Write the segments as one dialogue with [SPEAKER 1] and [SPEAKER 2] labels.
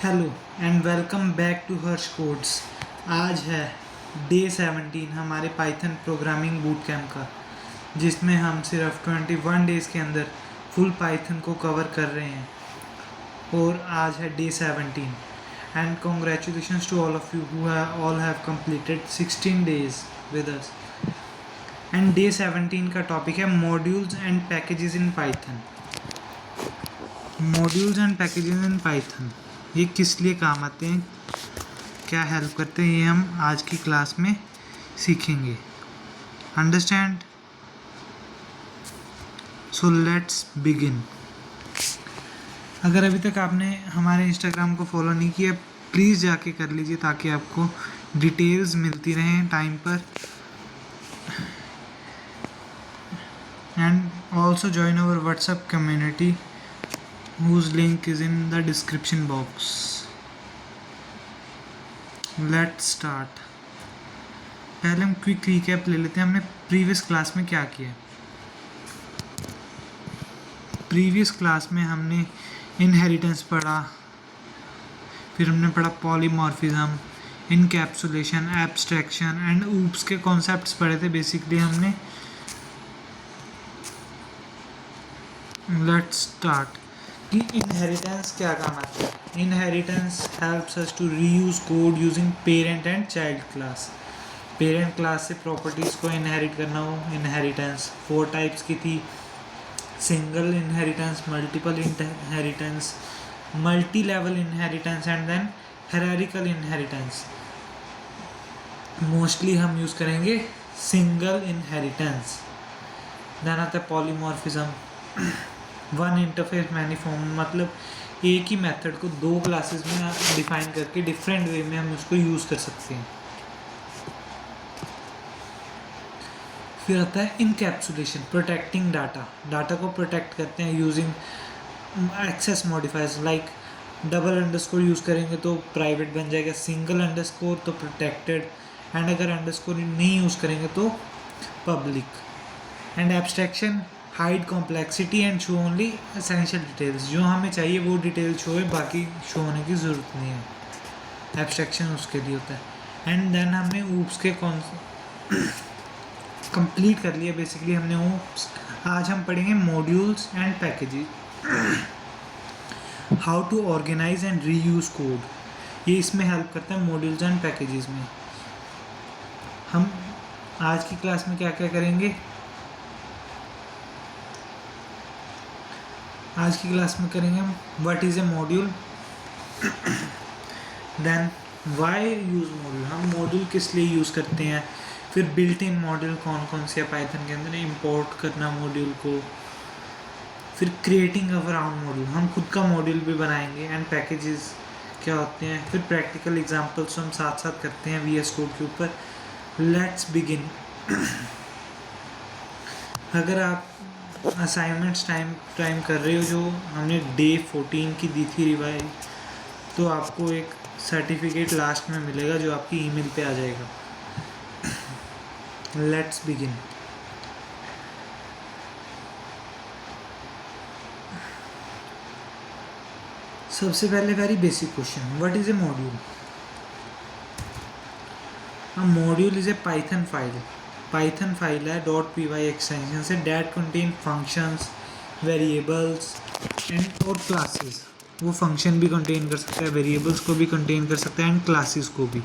[SPEAKER 1] Hello and welcome back to Harsh codes. आज है day 17 हमारे पाइथन प्रोग्रामिंग बूट कैम्प का, जिसमें हम सिर्फ 21 डेज़ के अंदर फुल पाइथन को कवर कर रहे हैं। और आज है day 17 and congratulations to all of you who all have completed 16 days with us. And day 17 का टॉपिक है modules and packages in Python. Modules and packages in Python ये किस लिए काम आते हैं, क्या हेल्प करते हैं, ये हम आज की क्लास में सीखेंगे। अंडरस्टैंड? So let's begin. अगर अभी तक आपने हमारे इंस्टाग्राम को फॉलो नहीं किया, प्लीज़ जाके कर लीजिए ताकि आपको डिटेल्स मिलती रहें टाइम पर। And also join our WhatsApp community whose link is in the description box. Let's start. पहले हम क्विक रिकैप ले लेते हैं, हमने प्रीवियस क्लास में क्या किया। प्रीवियस क्लास में हमने इनहेरिटेंस पढ़ा, फिर हमने पढ़ा polymorphism, encapsulation, abstraction and oops के कॉन्सेप्ट्स पढ़े थे बेसिकली हमने। लेट्स स्टार्ट कि इनहेरिटेंस क्या काम आता है। Inheritance helps us to reuse code using parent and child class. Parent class से प्रॉपर्टीज़ को इनहेरिट करना हो। इनहेरिटेंस 4 टाइप्स की थी: single inheritance, multiple inheritance, multi level inheritance and then hierarchical inheritance. Mostly हम यूज़ करेंगे सिंगल इनहेरिटेंस। देन आता है polymorphism, one interface many form, मतलब एक ही मेथड को 2 क्लासेस में डिफाइन करके डिफरेंट वे में हम उसको यूज़ कर सकते हैं। फिर आता है इनकैप्सुलेशन, प्रोटेक्टिंग डाटा। डाटा को प्रोटेक्ट करते हैं using access modifiers, like double underscore use करेंगे तो प्राइवेट बन जाएगा, सिंगल अंडरस्कोर तो प्रोटेक्टेड, एंड अगर अंडरस्कोर नहीं यूज़ करेंगे तो public. And abstraction, hide complexity and show only essential details. जो हमें चाहिए वो डिटेल शो है, बाकी शो होने की ज़रूरत नहीं है। एब्स्ट्रैक्शन उसके लिए होता है। एंड देन हमने ऊप्स के कंप्लीट कर लिया बेसिकली हमने ऊप्स। आज हम पढ़ेंगे modules and packages, how to organize and reuse code. ये इसमें हेल्प करता है मॉड्यूल्स एंड पैकेजेस में। हम आज की क्लास में क्या क्या करेंगे, आज की क्लास में करेंगे हम what is a module, then why use module, हम मॉड्यूल किस लिए यूज़ करते हैं, फिर बिल्ट इन मॉड्यूल कौन कौन से पाइथन के अंदर, इंपोर्ट करना मॉड्यूल को, फिर क्रिएटिंग अवर ओन मॉड्यूल, हम खुद का मॉड्यूल भी बनाएंगे, एंड पैकेजेस क्या होते हैं, फिर प्रैक्टिकल एग्जांपल्स हम साथ साथ करते हैं VS कोड के ऊपर। Let's begin. अगर आप असाइनमेंट्स टाइम कर रहे हो जो हमने डे 14 की दी थी रिवाइज, तो आपको एक सर्टिफिकेट लास्ट में मिलेगा जो आपकी ईमेल पे आ जाएगा। Let's begin. सबसे पहले very basic question, what is a module. A module is a Python file. Python file है .py एक्सटेंशन से, that contain functions, variables and और क्लासेस। वो फंक्शन भी कंटेन कर सकता है, वेरिएबल्स को भी कंटेन कर सकता है एंड क्लासेस को भी।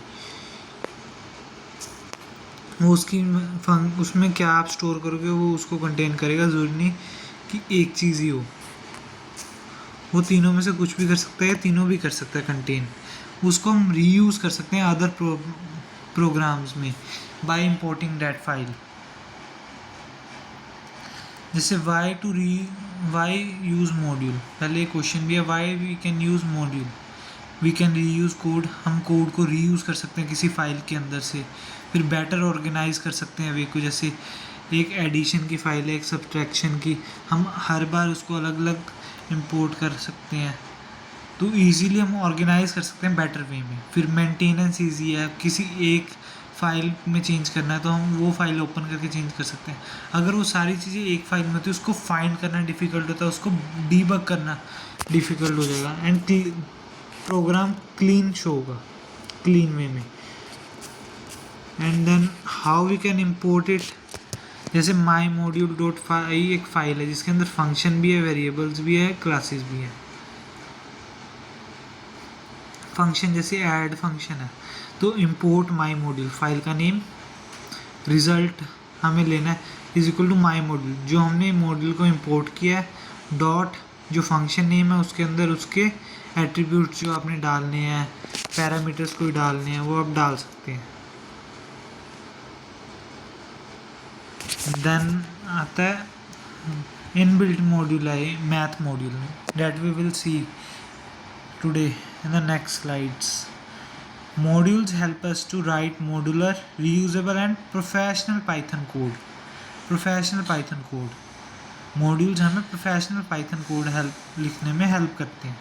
[SPEAKER 1] वो उसमें क्या आप स्टोर करोगे वो उसको कंटेन करेगा, ज़रूरी नहीं कि एक चीज़ ही हो। वो तीनों में से कुछ भी कर सकता है, तीनों भी कर सकता है कंटेन। उसको हम रीयूज़ कर सकते हैं अदर प्रोग्राम्स में बाय इंपोर्टिंग दैट फाइल। जैसे वाई यूज़ मॉड्यूल, पहले क्वेश्चन भी है why we can use module. We can reuse code, हम कोड को रीयूज़ कर सकते हैं किसी फाइल के अंदर से। फिर बेटर ऑर्गेनाइज कर सकते हैं वे को, जैसे एक एडिशन की फाइल है, एक सब्ट्रैक्शन की, हम हर बार उसको अलग अलग इंपोर्ट कर सकते हैं, तो इजीली हम ऑर्गेनाइज कर सकते हैं बेटर वे में। फिर मेंटेनेंस ईजी है, किसी एक फाइल में चेंज करना है तो हम वो फाइल ओपन करके चेंज कर सकते हैं। अगर वो सारी चीज़ें एक फाइल में होती है, उसको फाइंड करना डिफ़िकल्ट होता है, उसको डीबग करना डिफ़िकल्ट हो जाएगा। एंड प्रोग्राम क्लीन शो होगा, क्लीन वे में। And then how we can import it, जैसे माई मॉड्यूल डॉट फाई एक फाइल है जिसके अंदर फंक्शन भी है, वेरिएबल्स भी है, क्लासेस भी है। फंक्शन जैसे ऐड फंक्शन है, तो इम्पोर्ट माई मॉड्यूल, फाइल का नेम, रिजल्ट हमें लेना है is equal to my module, जो हमने मॉड्यूल को इम्पोर्ट किया है, डॉट जो फंक्शन नेम है उसके अंदर उसके एट्रीब्यूट्स जो आपने डालने हैं, पैरामीटर्स कोई डालने हैं वो आप डाल सकते हैं। देन आता है इनबिल्ट मॉड्यूल है मैथ मॉड्यूल में, that we will see today in the next slides. Modules help us to write modular, reusable and professional Python code. Professional Python code. Modules हमें professional Python code लिखने में help करते हैं।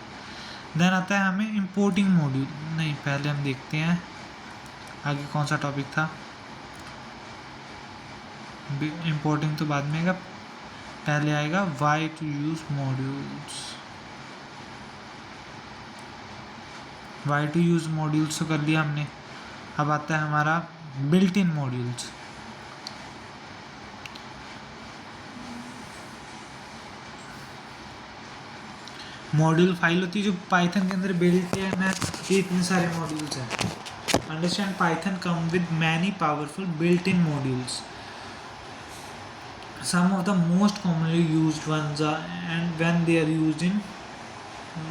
[SPEAKER 1] Then आता है हमें importing module, नहीं पहले हम देखते हैं आगे कौन सा टॉपिक था। importing तो बाद में आएगा, पहले आएगा why to use modules। Why to use modules तो कर लिया हमने। अब आता है हमारा built in modules. Module file होती है जो पाइथन के अंदर बिल्ट किया है, ये इतने सारे मॉड्यूल्स हैं। Understand Python come with many powerful built in modules. Some of the most commonly used ones are and when they are used in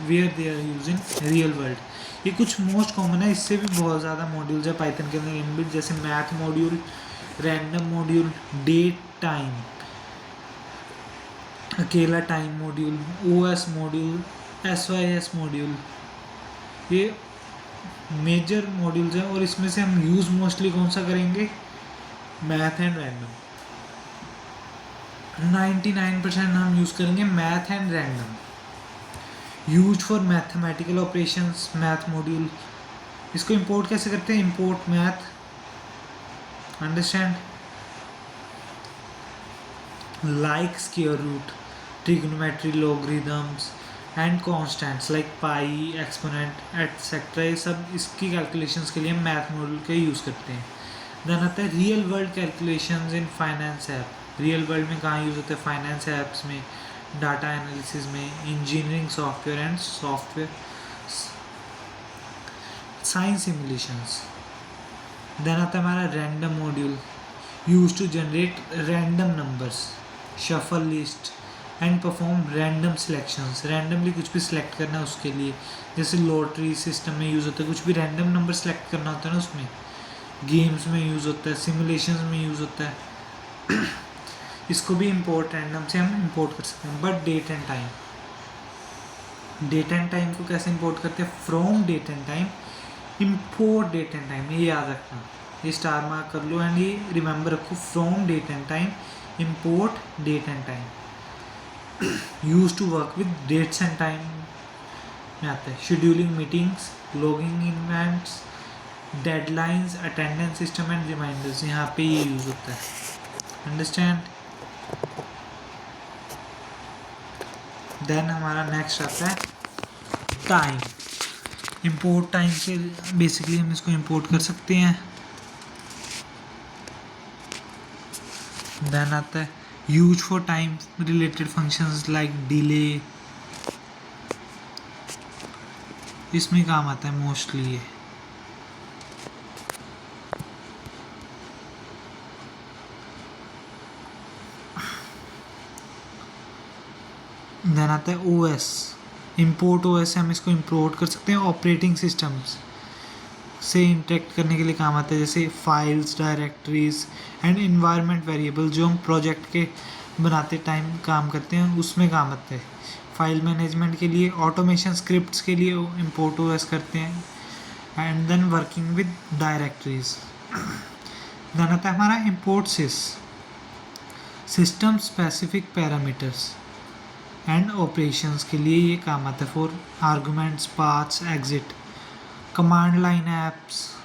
[SPEAKER 1] where they are used in real world. ये कुछ most common है, इससे भी बहुत ज़्यादा modules है Python के अंदर इनबिल्ट, जैसे math module, random module, date time, अकेला time module, OS module, SYS module, ये मेजर मॉड्यूल्स हैं। और इसमें से हम यूज़ मोस्टली कौन सा करेंगे, मैथ एंड रैंडम। 99% हम यूज़ करेंगे math and random. Use for mathematical operations, math module. इसको इंपोर्ट कैसे करते हैं, import math, understand, like square root, trigonometry, logarithms and constants like pi, exponent etcetera, ये सब इसकी कैलकुलेशंस के लिए हम मैथ मॉड्यूल का यूज़ करते हैं। देन आता है real world calculations in finance app. Real world में कहाँ यूज़ होते हैं, फाइनेंस ऐप्स में, डाटा एनालिसिस में, engineering software and software science simulations. Then आता है हमारा random module, use to generate random numbers, shuffle list and perform random selections. Randomly कुछ भी सिलेक्ट करना है उसके लिए, जैसे लॉटरी सिस्टम में यूज़ होता है, कुछ भी रैंडम नंबर सेलेक्ट करना होता है ना उसमें। गेम्स में यूज़ होता है, सिमुलेशंस में यूज़ होता है। इसको भी इंपोर्ट रैंडम से हम इंपोर्ट कर सकते हैं। But date and time, date and time को कैसे इंपोर्ट करते हैं, from date and time import date and time. ये याद रखना, ये स्टार मार्क कर लो एंड ये रिमेंबर रखो, from date and time import date and time. Use to work with dates and time में आता है scheduling meetings, logging events, deadlines, attendance system and reminders, यहाँ पे ये यूज़ होता है। अंडरस्टैंड। देन हमारा नेक्स्ट आता है टाइम। इंपोर्ट टाइम से बेसिकली हम इसको इंपोर्ट कर सकते हैं। देन आता है use for time related functions like delay, इसमें काम आता है मोस्टली ये। देन आता है ओएस, इंपोर्ट ओएस से हम इसको इंपोर्ट कर सकते हैं। ऑपरेटिंग सिस्टम्स से इंटरेक्ट करने के लिए काम आता है, जैसे files, directories and environment variable, जो हम प्रोजेक्ट के बनाते टाइम काम करते हैं उसमें काम आते हैं। फाइल मैनेजमेंट के लिए, ऑटोमेशन स्क्रिप्ट्स के लिए इंपोर्ट ओएस करते हैं। And then working with directories. Then आता है हमारा import system specific parameters and operations के लिए ये काम आता है। For arguments, paths, exit, command line apps,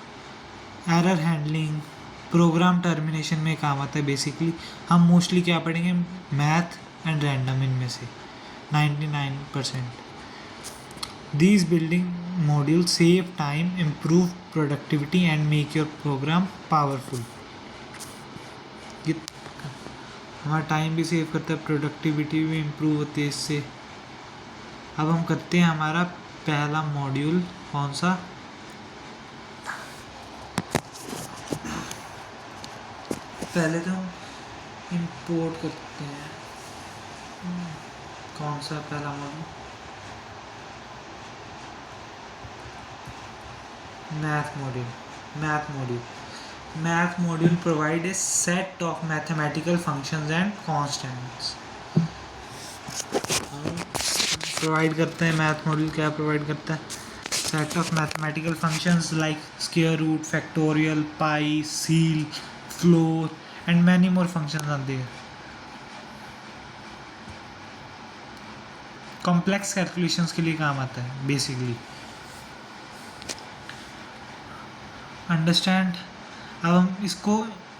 [SPEAKER 1] error handling, program termination में काम आता है। बेसिकली हम मोस्टली क्या पढ़ेंगे, मैथ एंड रैंडम, इनमें से 99%। These module save time, improve productivity and make your program powerful. ये हमारा टाइम भी सेव करता है, प्रोडक्टिविटी भी इम्प्रूव होती है इससे। अब हम करते हैं हमारा पहला मॉड्यूल, कौन सा, पहले तो हम इंपोर्ट करते हैं। कौन सा पहला module, math module. Math module provide a set of mathematical functions and constants. Provide करते हैं मैथ मॉड्यूल, क्या प्रोवाइड करता है, set of mathematical functions like square root, factorial, pi, ceil, floor and many more functions आते हैं। Complex calculations के लिए काम आता है बेसिकली। अंडरस्टैंड। अब हम इसको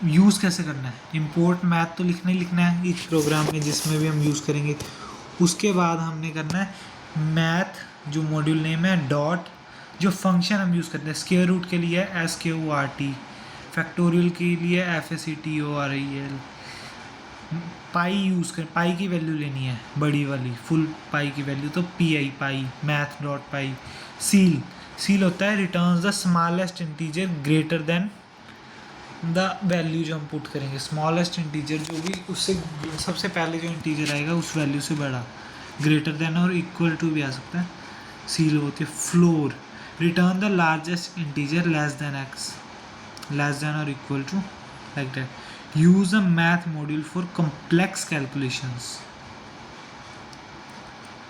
[SPEAKER 1] यूज़ कैसे करना है, इंपोर्ट मैथ तो लिखना ही लिखना है इस प्रोग्राम में जिसमें भी हम यूज़ करेंगे। उसके बाद हमने करना है मैथ, जो मॉड्यूल नेम है, डॉट, जो फंक्शन हम यूज़ करते हैं, स्क्वायर रूट के लिए SQRT, फैक्टोरियल के लिए FACTORIEL, पाई यूज़ कर, पाई की वैल्यू लेनी है बड़ी वाली, फुल पाई की वैल्यू, तो पाई, मैथ डॉट पाई। सील होता है returns the smallest integer greater than the value जो हम पुट करेंगे, स्मॉलेस्ट इंटीजर जो भी उससे सबसे पहले जो इंटीजर आएगा उस वैल्यू से बड़ा, ग्रेटर देन और इक्वल टू भी आ सकता है। सील होती है floor, return the largest integer less than x, less than और equal to, like that. Use a math module for complex calculations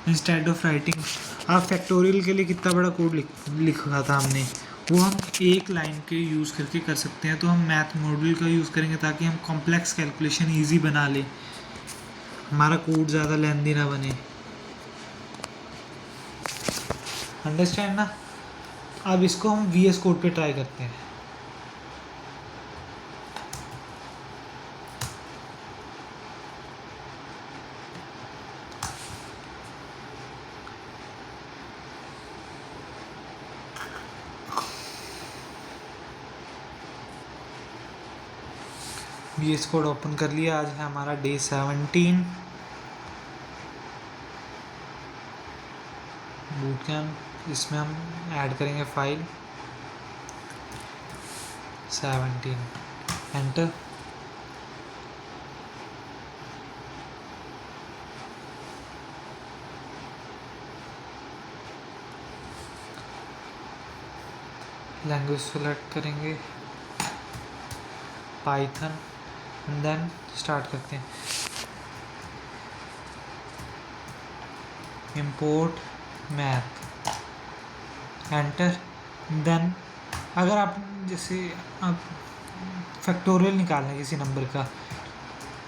[SPEAKER 1] instead of writing. आप फैक्टोरियल के लिए कितना बड़ा कोड लिखा था हमने, वो हम एक लाइन के यूज़ करके कर सकते हैं। तो हम मैथ मॉड्यूल का यूज़ करेंगे ताकि हम कॉम्प्लेक्स कैलकुलेशन इजी बना लें, हमारा कोड ज़्यादा लेंथी ना बने। अंडरस्टैंड ना। अब इसको हम VS कोड पे ट्राई करते हैं। VS कोड ओपन कर लिया। आज है हमारा डे 17 बूट कैम्प। इसमें हम ऐड करेंगे फाइल 17, एंटर। लैंग्वेज सेलेक्ट करेंगे पाइथन, देन स्टार्ट करते हैं। Import math, enter. देन अगर आप जैसे आप फैक्टोरियल निकालना है किसी नंबर का,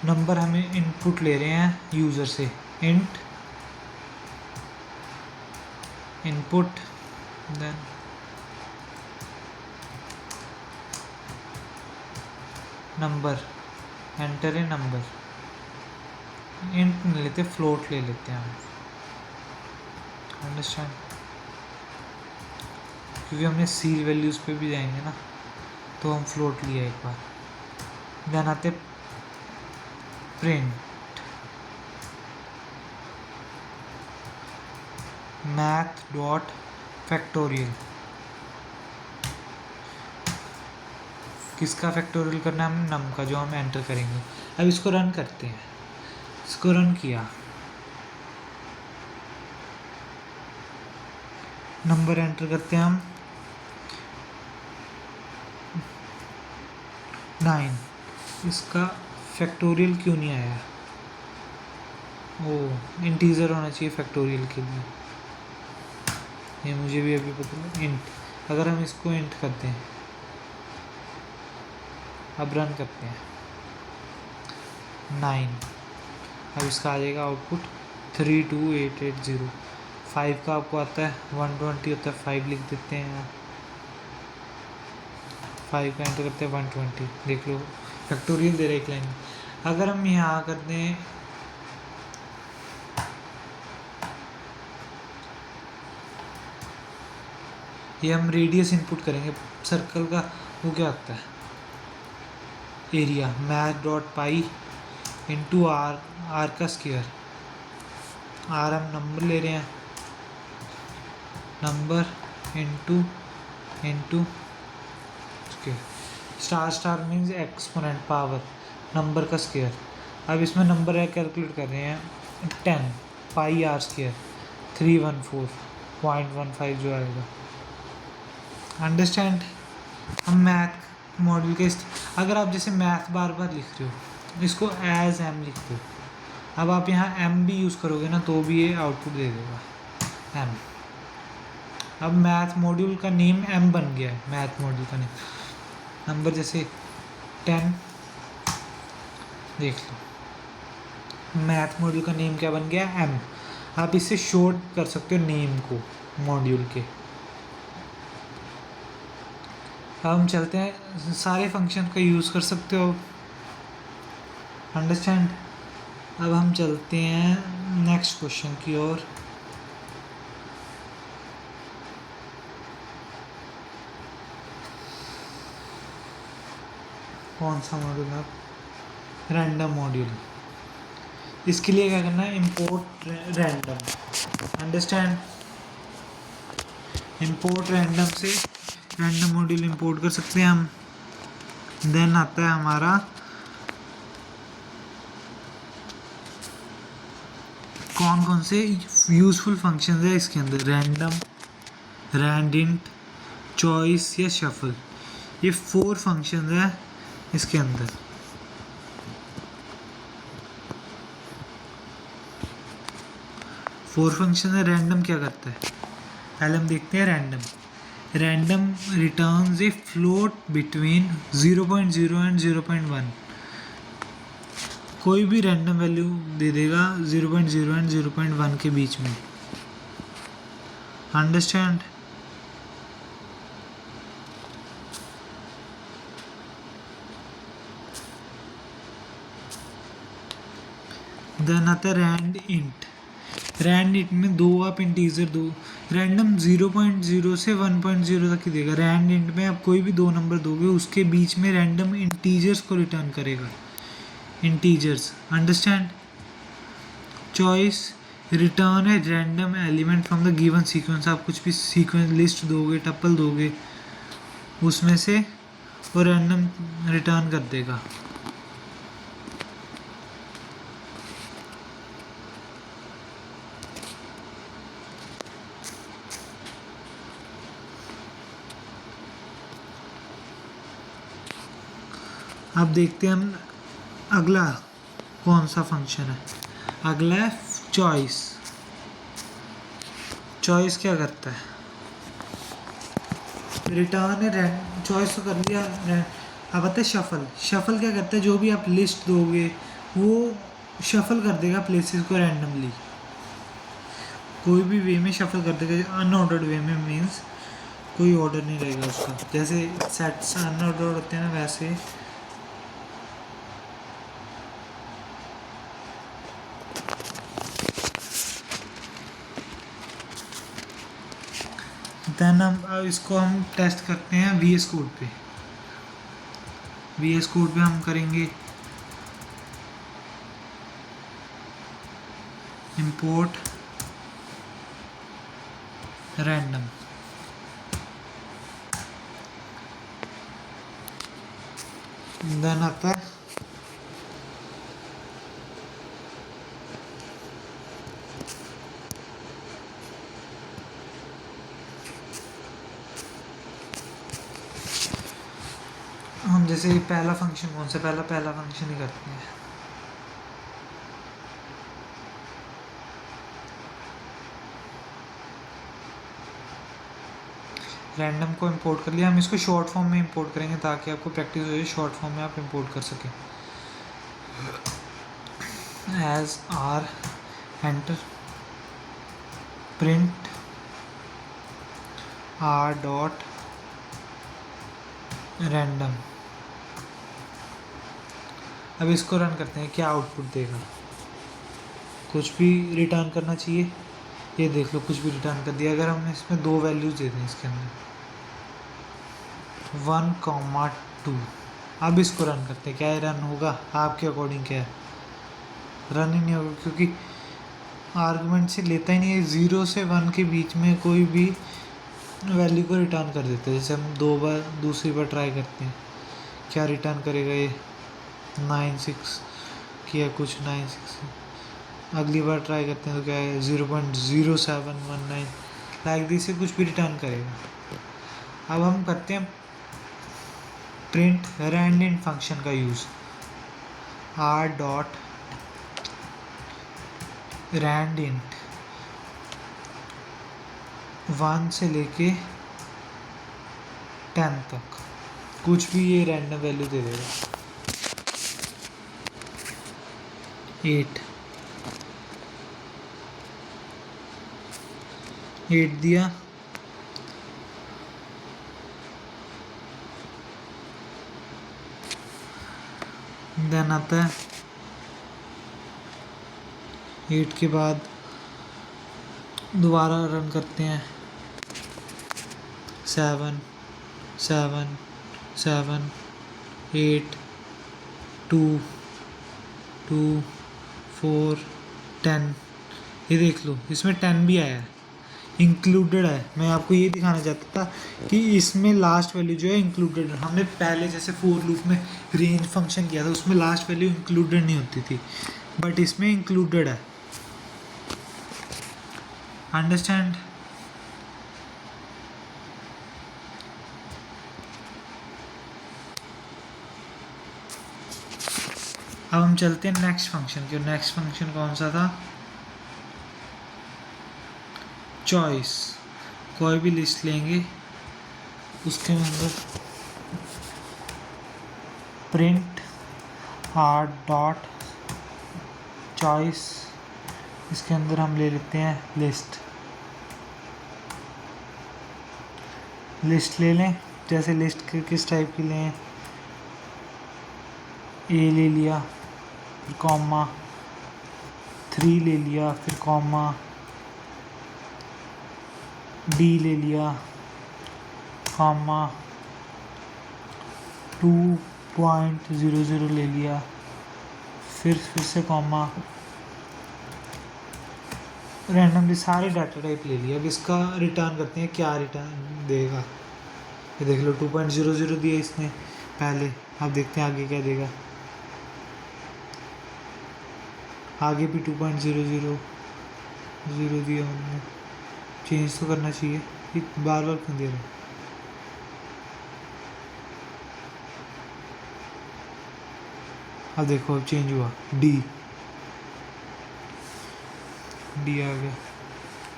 [SPEAKER 1] नंबर हमें इनपुट ले रहे हैं यूज़र से, int input, then number, enter a number. Int नहीं लेते, फ्लोट ले लेते हैं हम। अंडरस्टैंड, क्योंकि हमने सील वैल्यूज़ पे भी जाएंगे ना, तो हम फ्लोट लिया एक बार। देन आते प्रिंट मैथ डॉट फैक्टोरियल। किसका फैक्टोरियल करना है हमने, नम का, जो हम एंटर करेंगे। अब इसको रन करते हैं। इसको रन किया, नंबर एंटर करते हैं हम 9। इसका फैक्टोरियल क्यों नहीं आया, ओ इंटीजर होना चाहिए फैक्टोरियल के लिए, ये मुझे भी अभी पता है। इंट, अगर हम इसको इंट करते हैं, अब रन करते हैं 9। अब इसका आ जाएगा आउटपुट 32880। 5 का आपको आता है 120 होता है, 5 लिख देते हैं यहाँ, 5 का एंटर करते हैं 120। देख लो फैक्टोरियल दे रहा है एक लाइन। अगर हम यहाँ कर दें ये हम रेडियस इनपुट करेंगे, सर्कल का वो क्या होता है, area, math dot pi into r, r का स्क्वायर, आर हम नंबर ले रहे हैं, number into into square, star star means exponent power, number का स्क्वायर। अब इसमें नंबर है कैलकुलेट कर रहे हैं 10 पाई आर स्क्वायर 314.15 जो आएगा। अंडरस्टैंड। हम मैथ मॉड्यूल के अगर आप जैसे मैथ बार बार लिख रहे हो इसको एज एम लिख दो, अब आप यहाँ एम भी यूज़ करोगे ना तो भी ये आउटपुट दे देगा एम। अब मैथ मॉड्यूल का नेम एम बन गया है, मैथ मॉड्यूल का नेम, नंबर जैसे 10 देख लो, मैथ मॉड्यूल का नेम क्या बन गया, एम। आप इससे शॉर्ट कर सकते हो नेम को मॉड्यूल के। अब हम चलते हैं, सारे फंक्शन का यूज़ कर सकते हो, अंडरस्टैंड। अब हम चलते हैं नेक्स्ट क्वेश्चन की ओर। कौन सा मॉड्यूल है, रैंडम मॉड्यूल। इसके लिए क्या करना है, import random, understand. Import random से रैंडम मॉड्यूल इंपोर्ट कर सकते हैं हम। देन आता है हमारा कौन कौन से यूज़फुल फंक्शंस है इसके अंदर, रैंडम, रैंडिंट, चॉइस या शफल, ये 4 फंक्शंस है इसके अंदर। फोर फंक्शन है। रैंडम क्या करता है, पहले हम देखते हैं random. Random returns A float between 0.0 and 0.1, कोई भी रैंडम वैल्यू दे देगा 0.0 एंड 0.1 के बीच में, अंडरस्टैंड। देन आता है रैंड इंट। रैंड इंट में दो आप इंटीजर दो, रैंडम 0.0 से 1.0 तक ही देगा। रैंड इंट में आप कोई भी दो नंबर दोगे उसके बीच में रैंडम इंटीजर्स को रिटर्न करेगा, इंटीजर्स, अंडरस्टैंड। चॉइस रिटर्न है random element from the given sequence, आप कुछ भी सीक्वेंस लिस्ट दोगे, टप्पल दोगे उसमें से वो रैंडम रिटर्न कर देगा। अब देखते हैं हम अगला कौन सा फंक्शन है। अगला है चॉइस। चॉइस क्या करता है, रिटर्न है, चॉइस तो कर लिया। अब आता है शफल। शफल क्या करता है, जो भी आप लिस्ट दोगे वो शफल कर देगा प्लेसेस को रैंडमली, कोई भी वे में शफल कर देगा। अनऑर्डर्ड वे में मीन्स कोई ऑर्डर नहीं रहेगा उसका, जैसे सेट्स अनऑर्डर्ड होते हैं ना वैसे। देन हम इसको हम टेस्ट करते हैं VS कोड पे। VS कोड पे हम करेंगे इंपोर्ट रैंडम। देन आता है हम जैसे पहला फंक्शन कौन सा, पहला फंक्शन ही करते हैं। रैंडम को इंपोर्ट कर लिया, हम इसको शॉर्ट फॉर्म में इंपोर्ट करेंगे ताकि आपको प्रैक्टिस हो जाए, शॉर्ट फॉर्म में आप इंपोर्ट कर सकें। As r enter print r dot random. अब इसको रन करते हैं, क्या आउटपुट देगा, कुछ भी रिटर्न करना चाहिए। ये देख लो कुछ भी रिटर्न कर दिया। अगर हमने इसमें 2 वैल्यूज़ दे दें इसके अंदर 1,2, अब इसको रन करते हैं, क्या ये रन होगा? आपके अकॉर्डिंग क्या है? रन ही नहीं होगा, क्योंकि आर्गुमेंट से लेता ही नहीं है। 0 से 1 के बीच में कोई भी वैल्यू को रिटर्न कर देते हैं। जैसे हम 2 बार दूसरी बार ट्राई करते हैं, क्या रिटर्न करेगा ये? 96 किया कुछ, 96। अगली बार ट्राई करते हैं तो क्या है? 0.0719 लाइक दिस से कुछ भी रिटर्न करेगा। अब हम करते हैं प्रिंट रैंड फंक्शन का use. r dot rand int 1 से लेके 10 तक कुछ भी ये रैंडम वैल्यू दे देगा। 8 दिया, देन आता है 8 के बाद दोबारा रन करते हैं 7 7 7 8 2 2 4 10। ये देख लो इसमें 10 भी आया है, इंक्लूडेड है। मैं आपको ये दिखाना चाहता था कि इसमें लास्ट वैल्यू जो है इंक्लूडेड है। हमने पहले जैसे फोर लूप में रेंज फंक्शन किया था, उसमें लास्ट वैल्यू इंक्लूडेड नहीं होती थी, बट इसमें इंक्लूडेड है। अंडरस्टैंड? अब हम चलते हैं नेक्स्ट फंक्शन के। नेक्स्ट फंक्शन कौन सा था? चॉइस। कोई भी लिस्ट लेंगे, उसके अंदर प्रिंट r डॉट चॉइस, इसके अंदर हम ले लेते हैं लिस्ट। लिस्ट ले लें, जैसे लिस्ट किस टाइप की लें? ए ले लिया, फिर कॉमा 3 ले लिया, फिर कॉमा डी ले लिया, कॉमा 2.00 ले लिया, फिर से कॉमा, रैंडमली सारे डाटा टाइप ले लिया। अब इसका रिटर्न करते हैं, क्या रिटर्न देगा? ये देख लो 2.00 दिया इसने पहले। अब देखते हैं आगे क्या देगा। आगे भी 2.00 दिया हमने। चेंज तो करना चाहिए, बार बार क्यों दे रहा है? अब देखो अब चेंज हुआ, डी आ गया।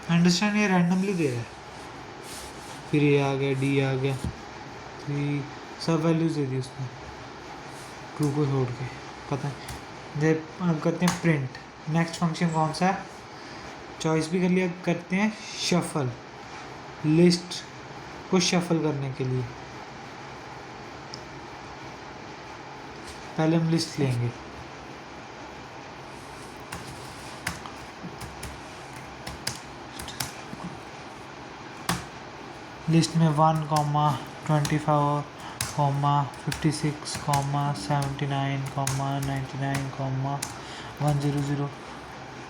[SPEAKER 1] अंडरस्टैंड? ये रैंडमली दे रहा है। फिर ये आ गया, डी आ गया, थ्री, सब वैल्यूज दे दी उसने ट्रू को छोड़ के, पता है। जब अब करते हैं प्रिंट। नेक्स्ट फंक्शन कौन सा है? चॉइस भी कर लिया, करते हैं शफल। लिस्ट को शफल करने के लिए पहले हम लिस्ट लेंगे। लिस्ट में 1,24, 56, 79, 99,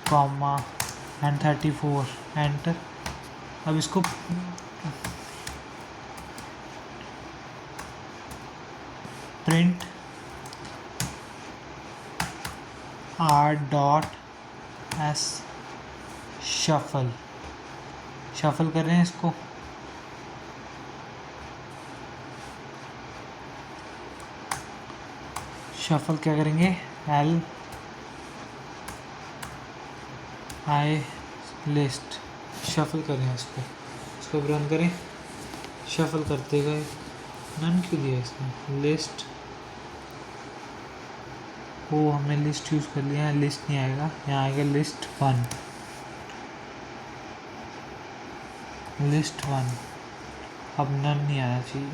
[SPEAKER 1] 100, एंड 34 एंटर। अब इसको print r dot S shuffle, shuffle कर रहे हैं इसको। शफल क्या करेंगे? L I लिस्ट, शफल करें इसको रन करें। शफल करते गए, नन क्यों दिया इसने? लिस्ट, वो हमने लिस्ट यूज़ कर लिया है, लिस्ट नहीं आएगा, यहाँ आएगा लिस्ट 1। लिस्ट 1, अब नन नहीं आना चाहिए।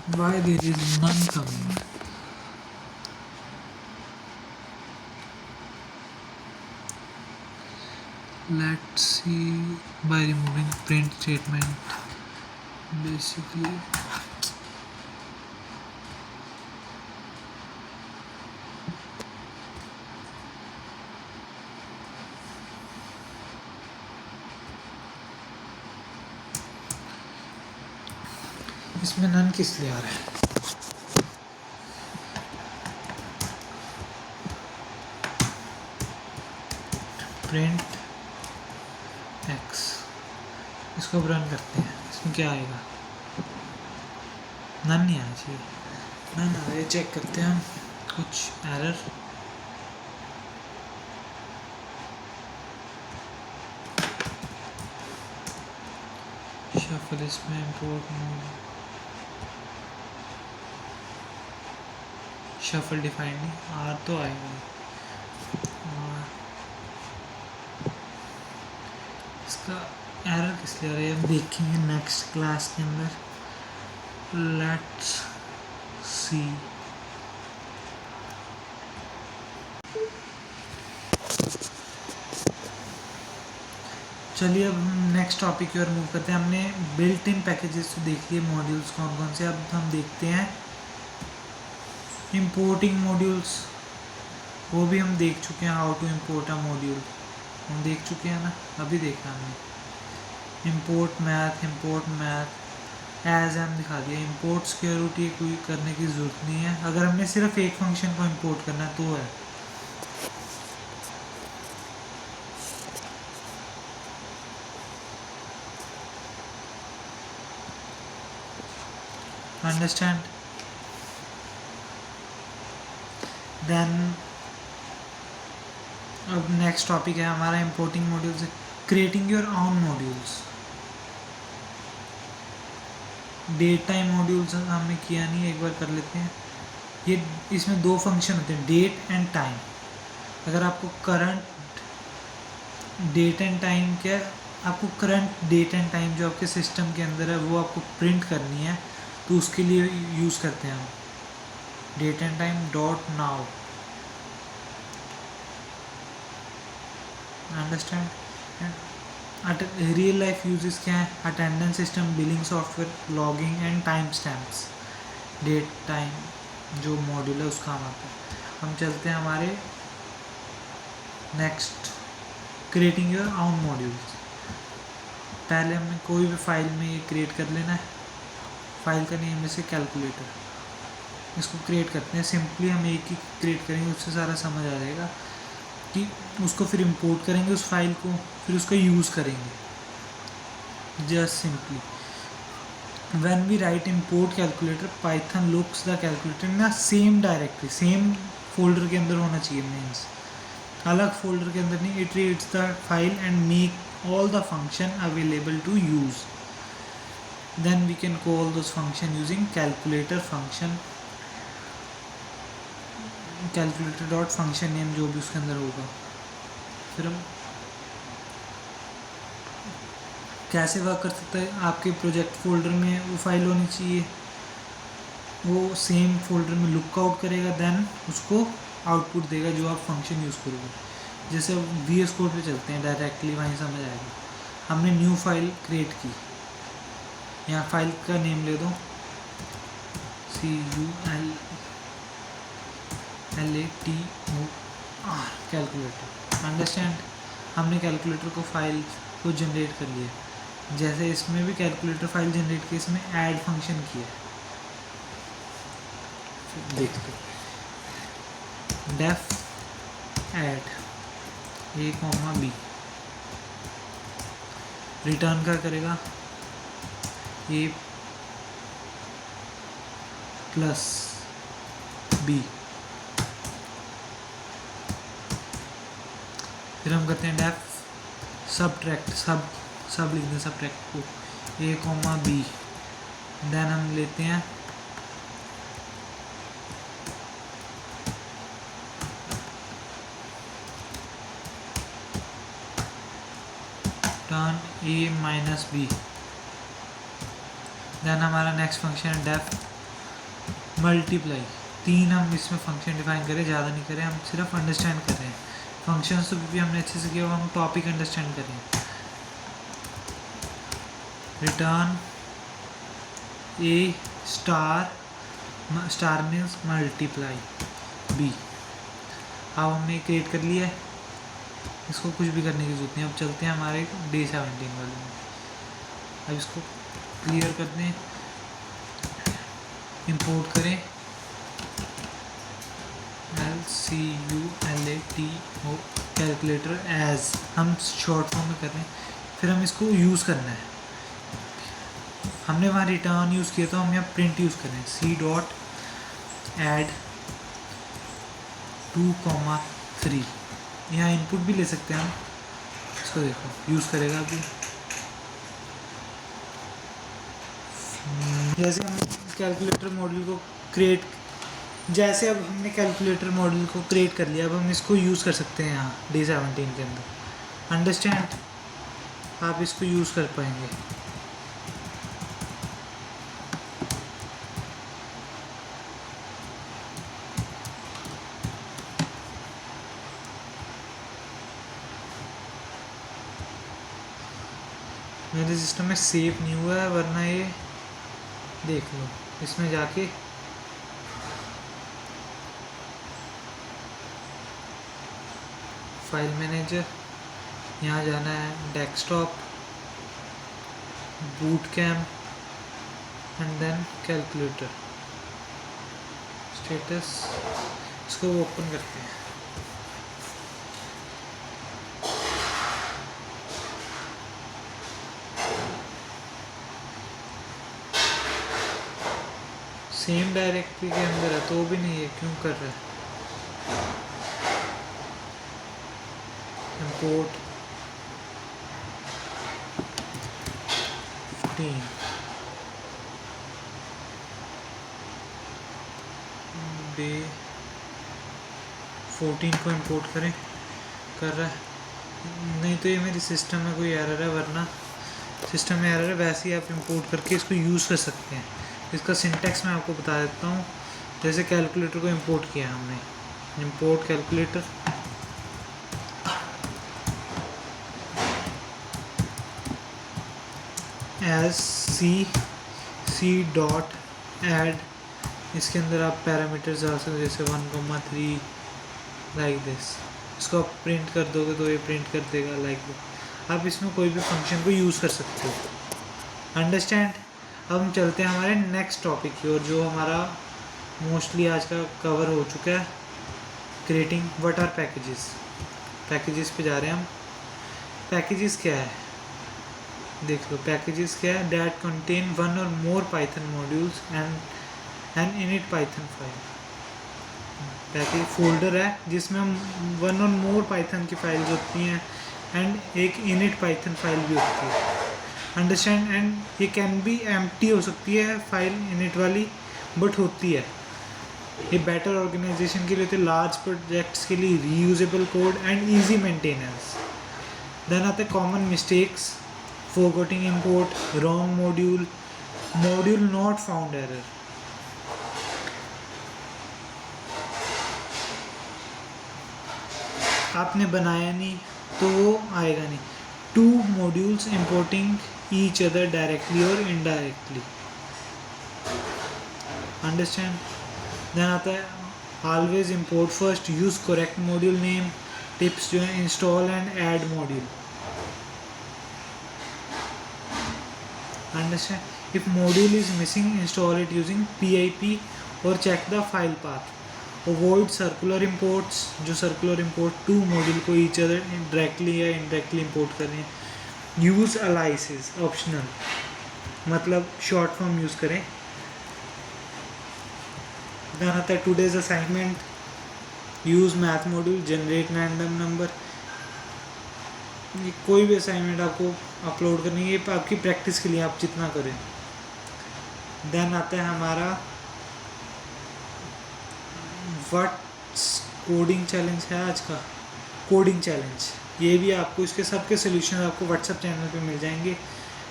[SPEAKER 1] Why there is none coming? let's see by removing print statement basically इसमें नन किस लिए आ रहा है प्रिंट एक्स इसको अब रन करते हैं इसमें क्या आएगा नन नहीं आना चाहिए नन आ रहा है चेक करते हैं हम कुछ एरर शफल इसमें इंपोर्ट मोड शफल डिफाइंड नहीं आर तो आएगा इसका एरर किस लिए आ रहा है अब देखेंगे नेक्स्ट क्लास के अंदर लेट्स सी चलिए अब हम नेक्स्ट टॉपिक की ओर मूव करते हैं हमने बिल्ट इन पैकेजेस तो देख लिए मॉड्यूल्स कौन कौन से अब हम देखते हैं इंपोर्टिंग मॉड्यूल्स वो भी हम देख चुके हैं how to import a module हम देख चुके हैं ना अभी देखा हमने इंपोर्ट मैथ एज हम दिखा दिया इंपोर्ट सिक्योरिटी कोई करने की ज़रूरत नहीं है अगर हमने सिर्फ एक फंक्शन को इंपोर्ट करना तो है अंडरस्टैंड देन अब नेक्स्ट टॉपिक है हमारा importing modules creating your own modules date time modules हमने किया नहीं एक बार कर लेते हैं ये इसमें दो फंक्शन होते हैं डेट एंड टाइम अगर आपको करंट डेट एंड टाइम क्या आपको करंट डेट एंड टाइम जो आपके सिस्टम के अंदर है वो आपको प्रिंट करनी है तो उसके लिए यूज़ करते हैं हम date and time dot now understand real life uses क्या है attendance system billing software logging and time stamps date time जो मॉड्यूल है उसका हम आता है हम चलते हैं हमारे next creating your own modules पहले हमें कोई भी फाइल में ये क्रिएट कर लेना है फाइल का नेम है कैलकुलेटर इसको क्रिएट करते हैं सिंपली हम एक ही क्रिएट करेंगे उससे सारा समझ आ जाएगा कि उसको फिर इंपोर्ट करेंगे उस फाइल को फिर उसका यूज़ करेंगे just simply when we write import calculator Python looks the calculator in same directory same folder के अंदर होना चाहिए मीन्स अलग फोल्डर के अंदर नहीं it reads the file and make all the function available to use then we can call those function using calculator function calculator dot function name जो भी उसके अंदर होगा फिर हम कैसे वर्क कर सकते हैं आपके प्रोजेक्ट फोल्डर में वो फाइल होनी चाहिए वो सेम फोल्डर में लुक आउट करेगा देन उसको आउटपुट देगा जो आप फंक्शन यूज़ करोगे जैसे वी एस कोड पे चलते हैं डायरेक्टली वहीं समझ आएगा हमने न्यू फाइल क्रिएट की यहाँ फाइल का नेम ले दो CULATOR कैलकुलेटर अंडरस्टैंड हमने कैलकुलेटर को फाइल को जनरेट कर लिया जैसे इसमें भी कैलकुलेटर फाइल जनरेट की इसमें ऐड फंक्शन किया देखते def add A, B return क्या करेगा A प्लस B फिर हम करते हैं डेफ सबट्रैक्ट सब लिख दें सबट्रैक्ट को A, B देन हम लेते हैं turn A minus B then हमारा नेक्स्ट फंक्शन है डेफ मल्टीप्लाई 3 हम इसमें फंक्शन डिफाइन करें ज़्यादा नहीं करें हम सिर्फ अंडरस्टैंड कर रहे हैं फंक्शंस तो भी हमने अच्छे से किया, हम टॉपिक अंडरस्टैंड करें। रिटर्न ए स्टार मीन्स मल्टीप्लाई बी। अब हमने क्रिएट कर लिया है, इसको कुछ भी करने की जरूरत नहीं। अब चलते हैं हमारे डे 17 वाले में। अब इसको क्लियर कर दें, इंपोर्ट करें LCULATO कैलकुलेटर एज, हम शॉर्ट फॉर्म में कर रहे हैं। फिर हम इसको यूज़ करना है, हमने वहाँ रिटर्न यूज़ किया तो हम यहाँ प्रिंट यूज़ करें। C.add 2,3, यहाँ इनपुट भी ले सकते हैं हम। इसको देखो यूज़ करेगा अभी। जैसे हम कैलकुलेटर मॉड्यूल को क्रिएट, जैसे अब हमने कैलकुलेटर मॉड्यूल को क्रिएट कर लिया, अब हम इसको यूज़ कर सकते हैं यहाँ डे 17 के अंदर। अंडरस्टैंड, आप इसको यूज़ कर पाएंगे। मेरे सिस्टम में सेव नहीं हुआ है, वरना ये देख लो, इसमें जाके फाइल मैनेजर, यहाँ जाना है desktop, boot camp and then calculator status. इसको ओपन करते हैं। सेम डायरेक्टरी के अंदर है तो भी नहीं है, क्यों कर रहा है? इंपोर्ट 15 डे 14 को इंपोर्ट करें, कर रहा है। नहीं तो ये मेरी सिस्टम में कोई एरर है, वरना सिस्टम में एरर है। वैसे ही आप इंपोर्ट करके इसको यूज़ कर सकते हैं। इसका सिंटैक्स मैं आपको बता देता हूँ। जैसे कैलकुलेटर को इंपोर्ट किया हमने, इंपोर्ट कैलकुलेटर, एज C.add, इसके अंदर आप पैरामीटर्स डाल सकते हो, जैसे 1,3 लाइक दिस। इसको आप प्रिंट कर दोगे तो ये प्रिंट कर देगा लाइक दिस। आप इसमें कोई भी फंक्शन को यूज़ कर सकते हो। अंडरस्टैंड। अब हम चलते हैं हमारे नेक्स्ट टॉपिक की ओर, जो हमारा मोस्टली आज का कवर हो चुका है, creating what are packages. Packages पे जा रहे हैं हम। पैकेजेस क्या है देख लो। पैकेजेस क्या है? That contain one or more Python modules and an init Python file. Package folder है जिसमें हम वन और मोर पाइथन की फाइल्स होती हैं एंड एक इनिट पाइथन फाइल भी होती है। अंडरस्टैंड। एंड ये कैन बी एम्प्टी हो सकती है फाइल इनिट वाली, बट होती है। ये बेटर ऑर्गेनाइजेशन के लिए होते हैं, लार्ज प्रोजेक्ट्स के लिए reusable code and easy maintenance. Then आते हैं common mistakes, forgetting import, wrong module, module not found error। आपने बनाया नहीं तो वो आएगा नहीं। Two modules importing each other directly or indirectly। understand। then आता है always import first, use correct module name। tips जो है install and add module। understand। if module is missing, install it using pip or check the file path। avoid circular imports, जो circular import to module को each other directly या indirectly import कर रहे हैं। use aliases optional, मतलब short form use करें। then आता है today's assignment, use math module, generate random number। कोई भी असाइनमेंट आपको अपलोड करनी है, ये आपकी प्रैक्टिस के लिए, आप जितना करें। देन आता है हमारा व्हाट्स कोडिंग चैलेंज है आज का, कोडिंग चैलेंज। ये भी आपको, इसके सब के सोल्यूशन आपको व्हाट्सएप चैनल पे मिल जाएंगे।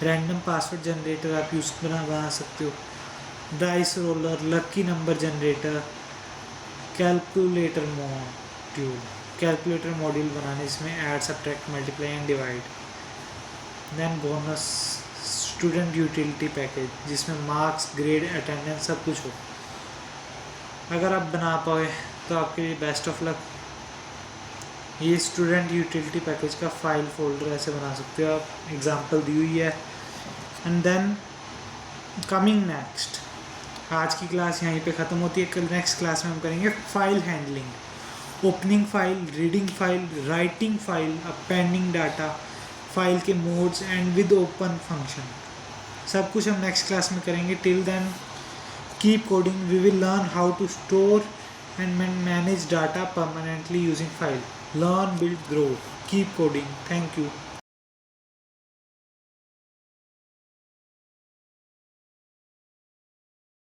[SPEAKER 1] रैंडम पासवर्ड जनरेटर आप यूज़ बना सकते हो, dice roller, lucky number generator, calculator module, calculator module बनाने जिसमें add, subtract, multiply and divide. Then bonus student utility package जिसमें मार्क्स, ग्रेड, अटेंडेंस सब कुछ हो। अगर आप बना पाए तो आपके लिए बेस्ट ऑफ लक। ये स्टूडेंट यूटिलिटी पैकेज का फाइल फोल्डर ऐसे बना सकते हो आप, एग्जांपल दी हुई है। एंड देन कमिंग नेक्स्ट, आज की क्लास यहीं पे ख़त्म होती है। कल नेक्स्ट क्लास में हम करेंगे file handling, opening file, reading file, writing file, appending data, file के modes and with open function, सब कुछ हम नेक्स्ट क्लास में करेंगे। Till then keep coding, we will learn how to store and manage data permanently using file. Learn, build, grow. Keep coding. Thank you.